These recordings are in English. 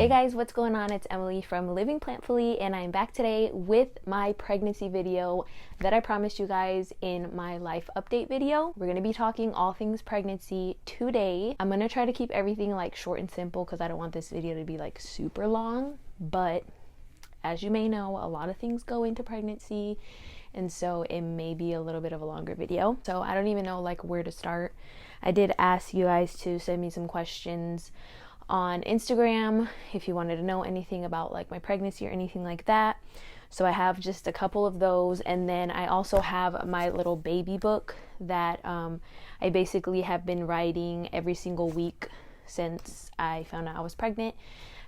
Hey guys, what's going on? It's Emily from Living Plantfully, and I'm back today with my pregnancy video that I promised you guys in my life update video. We're going to be talking all things pregnancy today. I'm going to try to keep everything like short and simple because I don't want this video to be like super long, but as you may know, a lot of things go into pregnancy, and so it may be a little bit of a longer video. So I don't even know like where to start. I did ask you guys to send me some questions on Instagram if you wanted to know anything about like my pregnancy or anything like that. So I have just a couple of those, and then I also have my little baby book that I basically have been writing every single week since I found out I was pregnant.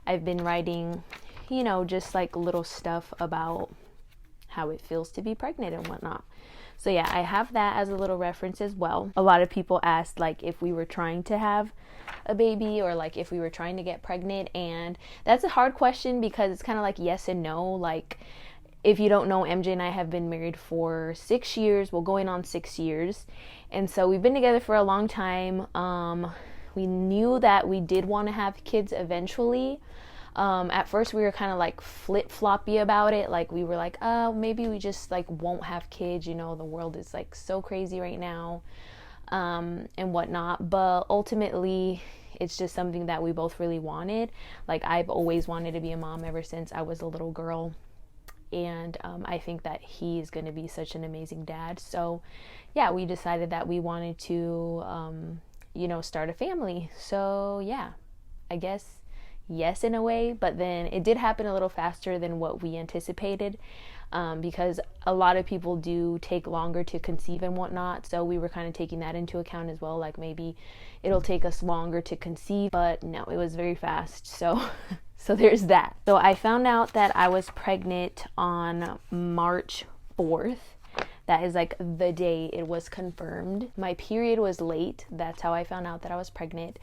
I've been writing, you know, just like little stuff about how it feels to be pregnant and whatnot. So yeah, I have that as a little reference as well. A lot of people asked like if we were trying to have a baby or like if we were trying to get pregnant, and that's a hard question because it's kind of like yes and no. Like if you don't know, MJ and I have been married for 6 years, well going on 6 years, and so we've been together for a long time. We knew that we did want to have kids eventually. At first we were kind of like flip-floppy about it. Like we were like, oh, maybe we just like won't have kids, you know, the world is like so crazy right now, and whatnot. But ultimately it's just something that we both really wanted. Like I've always wanted to be a mom ever since I was a little girl, and I think that he is going to be such an amazing dad. So yeah, we decided that we wanted to you know, start a family. So yeah, I guess yes in a way, but then it did happen a little faster than what we anticipated, because a lot of people do take longer to conceive and whatnot. So we were kind of taking that into account as well, like maybe it'll take us longer to conceive, but no, it was very fast. So so there's that. So I found out that I was pregnant on March 4th. That is like the day it was confirmed. My period was late. That's how I found out that I was pregnant,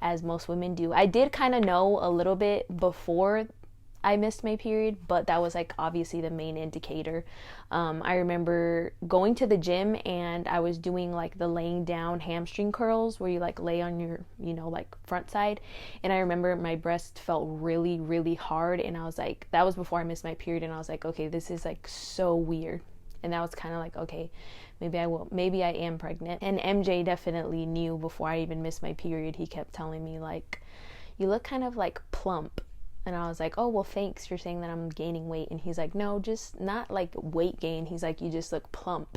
as most women do. I did kind of know a little bit before I missed my period, but that was like obviously the main indicator. I remember going to the gym and I was doing like the laying down hamstring curls where you like lay on your, you know, like front side. And I remember my breast felt really, really hard. And I was like, that was before I missed my period. And I was like, okay, this is like so weird. And that was kind of like, okay, maybe I am pregnant. And MJ definitely knew before I even missed my period. He kept telling me like, you look kind of like plump. And I was like, oh, well, thanks. You're saying that I'm gaining weight. And he's like, no, just not like weight gain. He's like, you just look plump.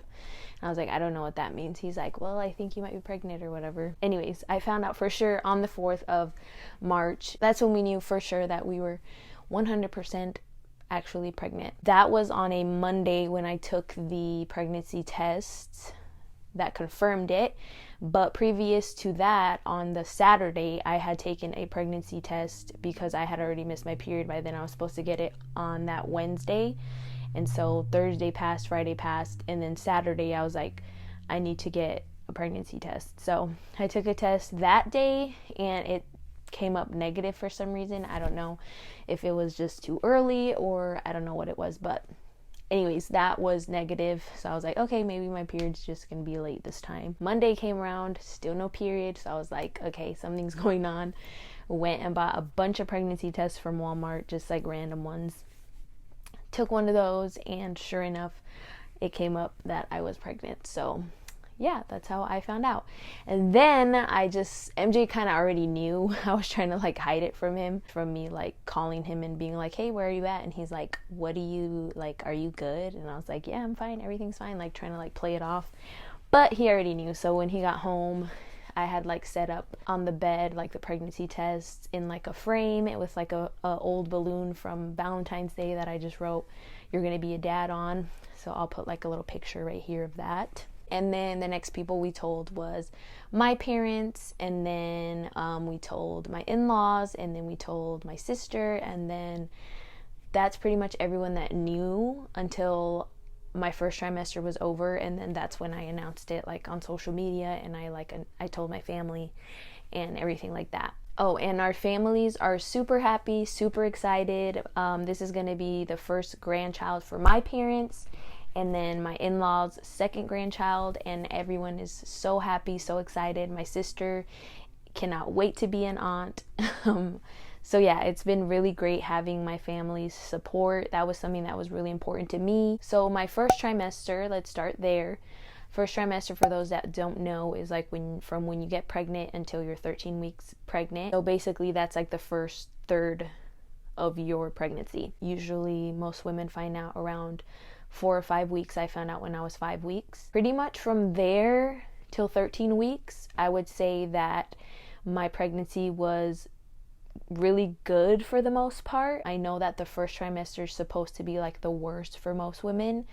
And I was like, I don't know what that means. He's like, well, I think you might be pregnant or whatever. Anyways, I found out for sure on the 4th of March. That's when we knew for sure that we were 100% actually pregnant. That was on a Monday when I took the pregnancy test that confirmed it. But previous to that, on the Saturday, I had taken a pregnancy test because I had already missed my period by then. I was supposed to get it on that Wednesday. And so Thursday passed, Friday passed, and then Saturday I was like, I need to get a pregnancy test. So I took a test that day and it came up negative for some reason. I don't know if it was just too early or I don't know what it was, but anyways, that was negative. So I was like, okay, maybe my period's just gonna be late this time. Monday came around, still no period. So I was like, okay, something's going on. Went and bought a bunch of pregnancy tests from Walmart, just like random ones. Took one of those, and sure enough, it came up that I was pregnant. So yeah, that's how I found out. And then MJ kind of already knew. I was trying to like hide it from me like calling him and being like, hey, where are you at? And he's like, what do you like, are you good? And I was like, yeah, I'm fine, everything's fine, like trying to like play it off. But he already knew. So when he got home, I had like set up on the bed like the pregnancy tests in like a frame. It was like a old balloon from Valentine's Day that I just wrote, you're gonna be a dad on. So I'll put like a little picture right here of that. And then the next people we told was my parents, and then we told my in-laws, and then we told my sister, and then that's pretty much everyone that knew until my first trimester was over. And then that's when I announced it like on social media, and I told my family and everything like that. Oh, and our families are super happy, super excited. This is going to be the first grandchild for my parents, and then my in-laws' second grandchild, and everyone is so happy, so excited. My sister cannot wait to be an aunt. So yeah, it's been really great having my family's support. That was something that was really important to me. So my first trimester, let's start there. First trimester, for those that don't know, is like from when you get pregnant until you're 13 weeks pregnant. So basically that's like the first third of your pregnancy. Usually most women find out around 4 or 5 weeks. I found out when I was 5 weeks. Pretty much from there till 13 weeks, I would say that my pregnancy was really good for the most part. I know that the first trimester is supposed to be like the worst for most women.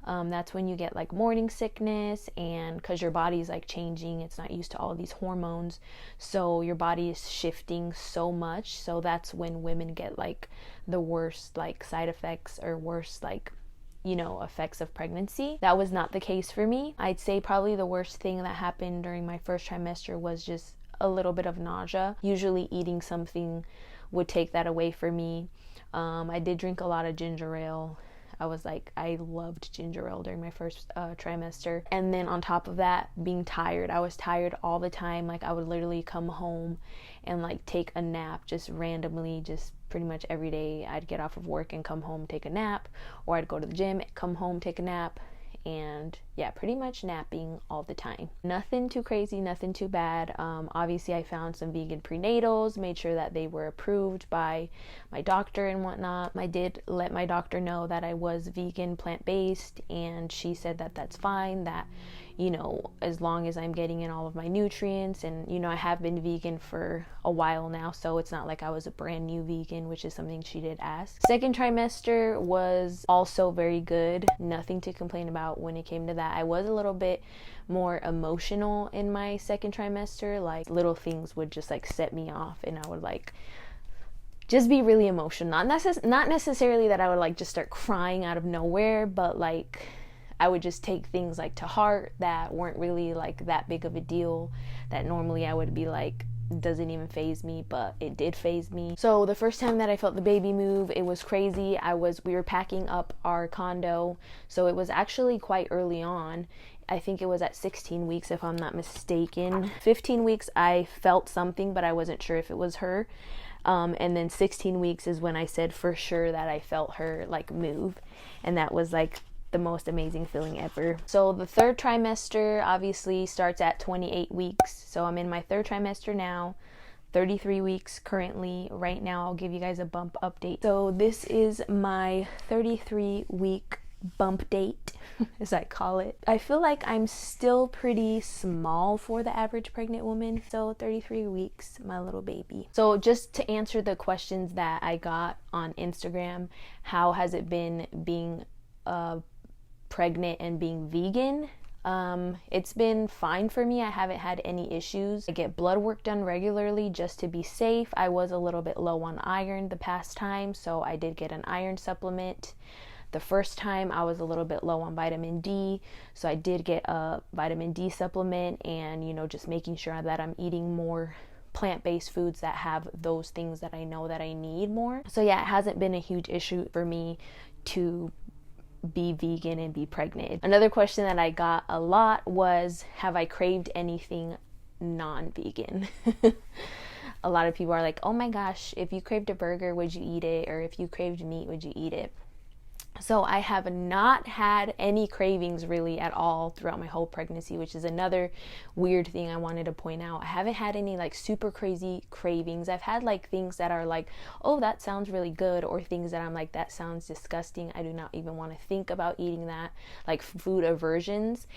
That's when you get like morning sickness, and because your body's like changing, it's not used to all these hormones, so your body is shifting so much. So that's when women get like the worst like side effects or worst like, you know, effects of pregnancy. That was not the case for me. I'd say probably the worst thing that happened during my first trimester was just a little bit of nausea. Usually eating something would take that away for me. I did drink a lot of ginger ale. I loved ginger ale during my first trimester. And then on top of that, being tired. I was tired all the time. Like I would literally come home and like take a nap just randomly, just pretty much every day. I'd get off of work and come home, take a nap, or I'd go to the gym, come home, take a nap. And yeah, pretty much napping all the time. Nothing too crazy, nothing too bad. Obviously I found some vegan prenatals, made sure that they were approved by my doctor and whatnot. I did let my doctor know that I was vegan, plant-based, and she said that that's fine, that, you know, as long as I'm getting in all of my nutrients. And, you know, I have been vegan for a while now, so it's not like I was a brand new vegan, which is something she did ask. Second trimester was also very good. Nothing to complain about when it came to that. I was a little bit more emotional in my second trimester. Like little things would just like set me off, and I would like just be really emotional. Not necessarily that I would like just start crying out of nowhere, but like I would just take things like to heart that weren't really like that big of a deal, that normally I would be like, doesn't even faze me, but it did faze me. So the first time that I felt the baby move, it was crazy. We were packing up our condo, so it was actually quite early on. I think it was at 16 weeks if I'm not mistaken. 15 weeks I felt something, but I wasn't sure if it was her. And then 16 weeks is when I said for sure that I felt her like move, and that was like the most amazing feeling ever. So the third trimester obviously starts at 28 weeks. So I'm in my third trimester now, 33 weeks currently. Right now I'll give you guys a bump update. So this is my 33 week bump date, as I call it. I feel like I'm still pretty small for the average pregnant woman. So 33 weeks, my little baby. So just to answer the questions that I got on Instagram, how has it been being pregnant and being vegan? It's been fine for me. I haven't had any issues. I get blood work done regularly just to be safe. I was a little bit low on iron the past time, so I did get an iron supplement. The first time I was a little bit low on vitamin D, so I did get a vitamin D supplement, and, you know, just making sure that I'm eating more plant-based foods that have those things that I know that I need more. So yeah, it hasn't been a huge issue for me to be vegan and be pregnant. Another question that I got a lot was, have I craved anything non-vegan? A lot of people are like, oh my gosh, if you craved a burger, would you eat it? Or if you craved meat, would you eat it? So I have not had any cravings really at all throughout my whole pregnancy, which is another weird thing I wanted to point out. I haven't had any like super crazy cravings. I've had like things that are like, oh, that sounds really good, or things that I'm like, that sounds disgusting. I do not even want to think about eating that, like food aversions.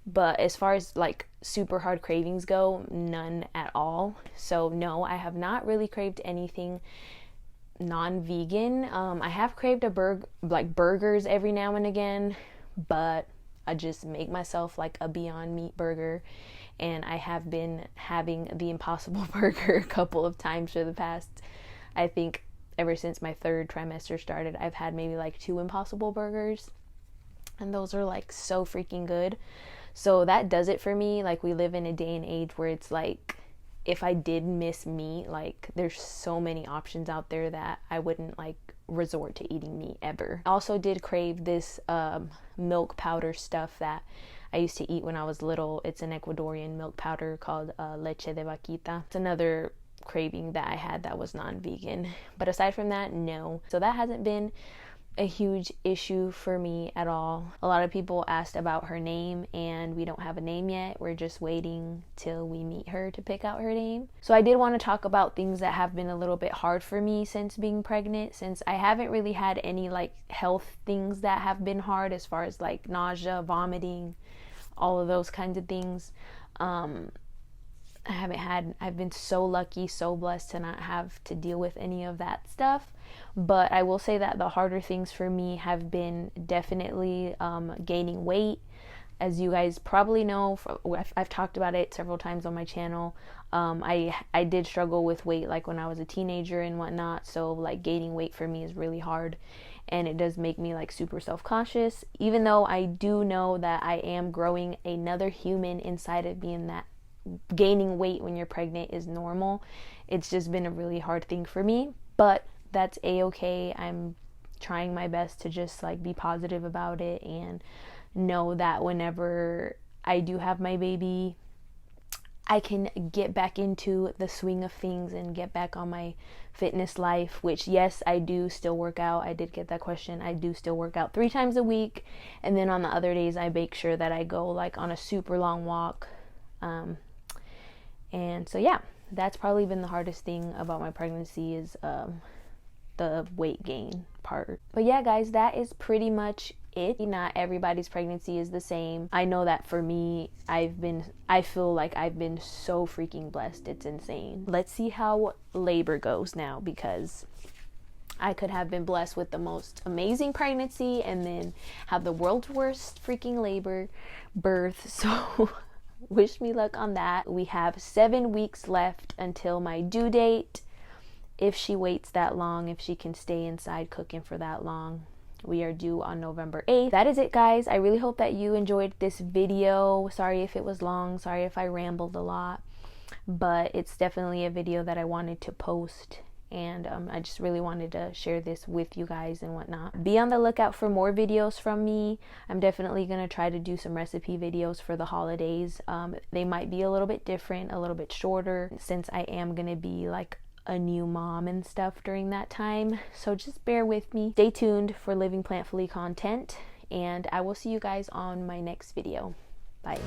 But as far as like super hard cravings go, none at all. So no, I have not really craved anything non-vegan. I have craved burgers every now and again, but I just make myself like a Beyond Meat burger, and I have been having the Impossible Burger a couple of times for the past, I think ever since my third trimester started, I've had maybe like 2 Impossible Burgers, and those are like so freaking good. So that does it for me. Like, we live in a day and age where it's like, if I did miss meat, like there's so many options out there that I wouldn't like resort to eating meat ever. I also did crave this milk powder stuff that I used to eat when I was little. It's an Ecuadorian milk powder called leche de vaquita. It's another craving that I had that was non-vegan. But aside from that, no. So that hasn't been a huge issue for me at all. A lot of people asked about her name, and we don't have a name yet. We're just waiting till we meet her to pick out her name. So I did want to talk about things that have been a little bit hard for me since being pregnant, since I haven't really had any like health things that have been hard, as far as like nausea, vomiting, all of those kinds of things. I've been so lucky, so blessed to not have to deal with any of that stuff. But I will say that the harder things for me have been definitely gaining weight. As you guys probably know, I've talked about it several times on my channel. I did struggle with weight like when I was a teenager and whatnot. So like gaining weight for me is really hard. And it does make me like super self-conscious. Even though I do know that I am growing another human inside of me, and that gaining weight when you're pregnant is normal. It's just been a really hard thing for me, but that's a-okay. I'm trying my best to just like be positive about it and know that whenever I do have my baby, I can get back into the swing of things and get back on my fitness life, which yes, I do still work out. I did get that question. I do still work out 3 times a week, and then on the other days I make sure that I go like on a super long walk. And so yeah, that's probably been the hardest thing about my pregnancy, is the weight gain part. But yeah, guys, that is pretty much it. Not everybody's pregnancy is the same. I know that for me, I feel like I've been so freaking blessed. It's insane. Let's see how labor goes now, because I could have been blessed with the most amazing pregnancy and then have the world's worst freaking birth. So wish me luck on that. We have 7 weeks left until my due date. If she waits that long, if she can stay inside cooking for that long, we are due on November 8th. That is it, guys. I really hope that you enjoyed this video. Sorry if it was long. Sorry if I rambled a lot. But it's definitely a video that I wanted to post. And I just really wanted to share this with you guys and whatnot. Be on the lookout for more videos from me. I'm definitely going to try to do some recipe videos for the holidays. They might be a little bit different, a little bit shorter, since I am going to be like a new mom and stuff during that time. So just bear with me. Stay tuned for Living Plantfully content, and I will see you guys on my next video. Bye.